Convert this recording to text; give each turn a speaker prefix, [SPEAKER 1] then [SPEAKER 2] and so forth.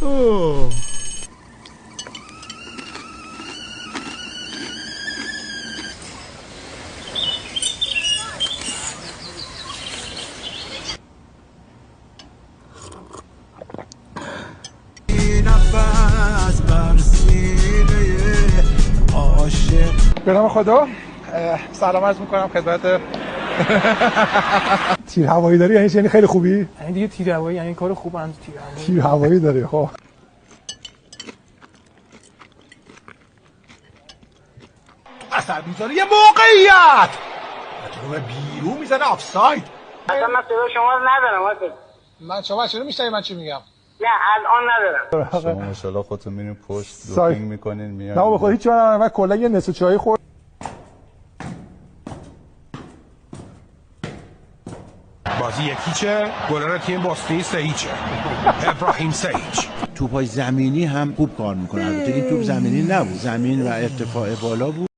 [SPEAKER 1] اوه.
[SPEAKER 2] به نام خدا سلام عرض میکنم خدمت تیر هوایی داری یعنی خیلی خوبی؟
[SPEAKER 3] یعنی دیگه تیر هوایی یعنی کار خوب هم
[SPEAKER 2] تیر هوایی داری. خب
[SPEAKER 1] اثر میذاره یه موقعیت تو بیرون میزنه آفساید.
[SPEAKER 4] اصلا من صدا شما رو ندارم.
[SPEAKER 2] من شما چرا میشنوی من چی میگم؟
[SPEAKER 4] نه الان ندارم.
[SPEAKER 5] شما ماشاءالله خودتون میرین پشت دوپینگ میکنین میاد.
[SPEAKER 2] نه بخواد هیچ من کلا یه نصف چای خورد.
[SPEAKER 1] بازی یکیچه، گلر تیم باستونی 3-0. ابراهیم سیج.
[SPEAKER 6] توپای زمینی هم خوب کار میکنه. البته این توپ زمینی نبود، زمین و ارتفاع بالا بود.